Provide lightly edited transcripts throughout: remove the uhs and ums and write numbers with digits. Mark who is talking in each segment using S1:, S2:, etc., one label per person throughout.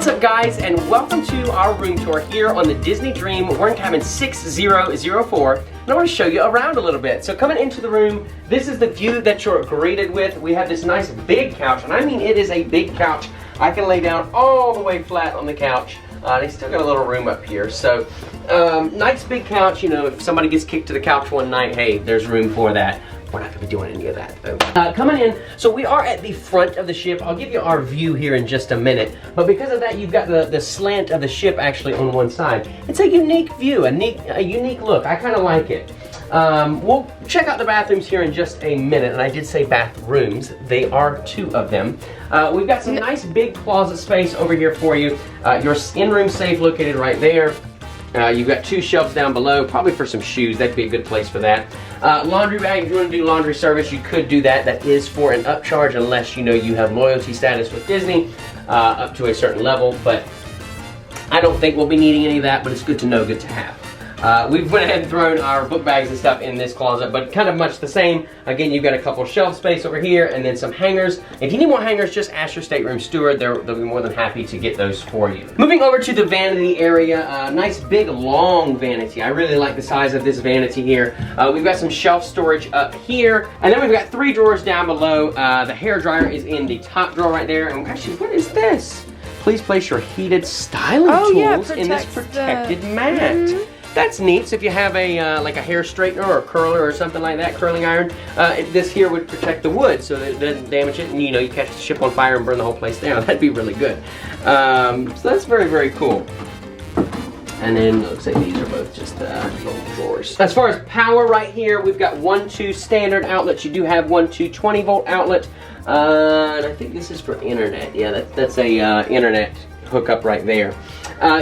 S1: What's up, guys, and welcome to our room tour here on the Disney Dream. We're in cabin 6004, and I want to show you around a little bit. So coming into the room, this is the view that you're greeted with. We have this nice big couch, and I mean it is a big couch. I can lay down all the way flat on the couch. They still got a little room up here, so nice big couch. You know, if somebody gets kicked to the couch one night, hey, there's room for that. We're not going to be doing any of that, though. Coming in, so we are at the front of the ship. I'll give you our view here in just a minute. But because of that, you've got the slant of the ship actually on one side. It's a unique view, a unique look. I kind of like it. We'll check out the bathrooms here in just a minute. And I did say bathrooms. They are 2 of them. We've got some nice big closet space over here for you. Your in-room safe located right there. You've got 2 shelves down below, probably for some shoes. That'd be a good place for that. Laundry bag, if you want to do laundry service, you could do that. That is for an upcharge unless you know you have loyalty status with Disney up to a certain level. But I don't think we'll be needing any of that, but it's good to know, good to have. We've went ahead and thrown our book bags and stuff in this closet, but kind of much the same. Again, you've got a couple shelf space over here and then some hangers. If you need more hangers, just ask your stateroom steward. They'll be more than happy to get those for you. Moving over to the vanity area, nice big long vanity. I really like the size of this vanity here. We've got some shelf storage up here, and then we've got 3 drawers down below. The hair dryer is in the top drawer right there. And actually, what is this? Please place your heated styling tools in this protected mat. That's neat. So if you have a like a hair straightener or a curler or something like that, curling iron, this here would protect the wood so that it doesn't damage it, and you know, you catch the ship on fire and burn the whole place down. That'd be really good. So that's very, very cool. And then it looks like these are both just little drawers. As far as power right here, we've got 1 2 standard outlets. You do have 1 2 20-volt outlet. And I think this is for internet. Yeah, that's a internet hookup right there.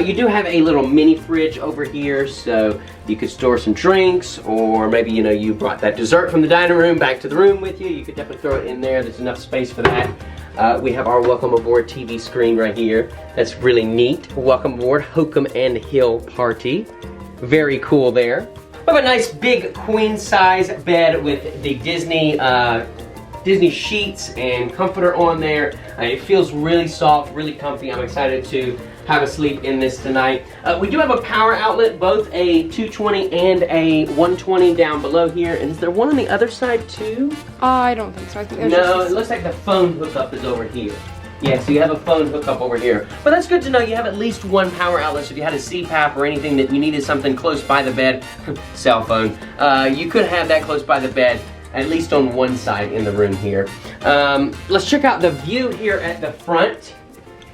S1: You do have a little mini fridge over here, so you could store some drinks, or maybe, you know, you brought that dessert from the dining room back to the room with you. You could definitely throw it in there. There's enough space for that. We have our Welcome Aboard TV screen right here. That's really neat. Welcome Aboard Hokum and Hill Party. Very cool there. We have a nice big queen size bed with the Disney sheets and comforter on there. It feels really soft, really comfy. I'm excited to have a sleep in this tonight. We do have a power outlet, both a 220 and a 120 down below here. And is there one on the other side too?
S2: I don't think so. I think
S1: no, it looks like the phone hookup is over here. Yeah, so you have a phone hookup over here. But that's good to know. You have at least 1 power outlet, so if you had a CPAP or anything that you needed something close by the bed, cell phone, you could have that close by the bed, at least on one side in the room here. Let's check out the view here at the front.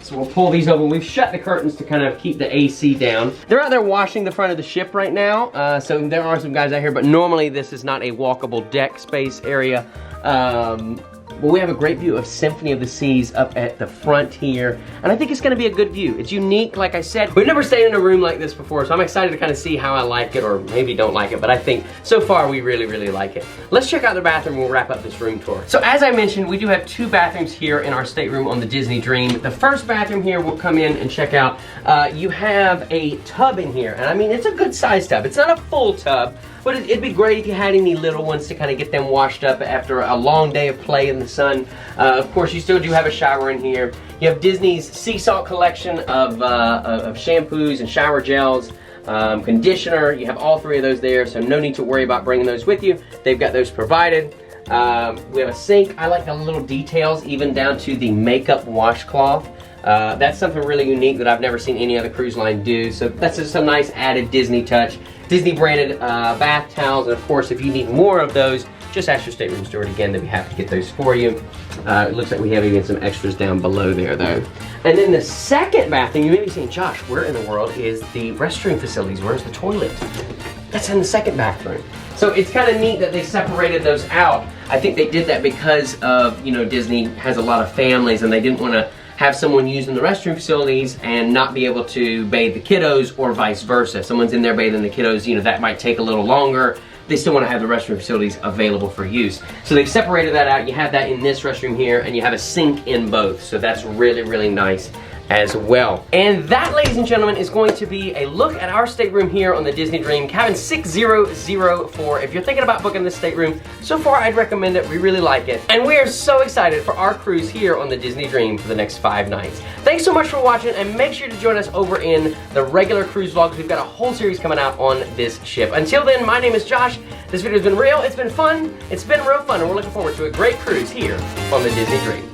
S1: So we'll pull these over. We've shut the curtains to kind of keep the AC down. They're out there washing the front of the ship right now. So there are some guys out here, but normally this is not a walkable deck space area. Well, we have a great view of Symphony of the Seas up at the front here, and I think it's gonna be a good view. It's unique, like I said. We've never stayed in a room like this before, so I'm excited to kind of see how I like it, or maybe don't like it, but I think so far we really, really like it. Let's check out the bathroom and we'll wrap up this room tour. So as I mentioned, we do have 2 bathrooms here in our stateroom on the Disney Dream. The first bathroom here we'll come in and check out. You have a tub in here, and I mean, it's a good size tub. It's not a full tub, but it'd be great if you had any little ones to kind of get them washed up after a long day of play in the sun. Of course, you still do have a shower in here. You have Disney's sea salt collection of shampoos and shower gels, conditioner. You have all 3 of those there, so no need to worry about bringing those with you. They've got those provided. We have a sink. I like the little details, even down to the makeup washcloth. That's something really unique that I've never seen any other cruise line do. So that's just a nice added Disney touch. Disney branded bath towels, and of course, if you need more of those, just ask your stateroom steward again. They'll be happy to get those for you. It looks like we have even some extras down below there, though. And then the second bathroom, you may be saying, Josh, where in the world is the restroom facilities? Where's the toilet? That's in the second bathroom. So it's kind of neat that they separated those out. I think they did that because of, you know, Disney has a lot of families, and they didn't want to have someone using the restroom facilities and not be able to bathe the kiddos, or vice versa. If someone's in there bathing the kiddos, you know, that might take a little longer. They still want to have the restroom facilities available for use. So they've separated that out. You have that in this restroom here, and you have a sink in both. So that's really, really nice as well. And that, ladies and gentlemen, is going to be a look at our stateroom here on the Disney Dream, cabin 6004. If you're thinking about booking this stateroom, so far I'd recommend it. We really like it. And we are so excited for our cruise here on the Disney Dream for the next 5 nights. Thanks so much for watching, and make sure to join us over in the regular cruise vlogs. We've got a whole series coming out on this ship. Until then, my name is Josh. This video's been real, it's been fun, it's been real fun, and we're looking forward to a great cruise here on the Disney Dream.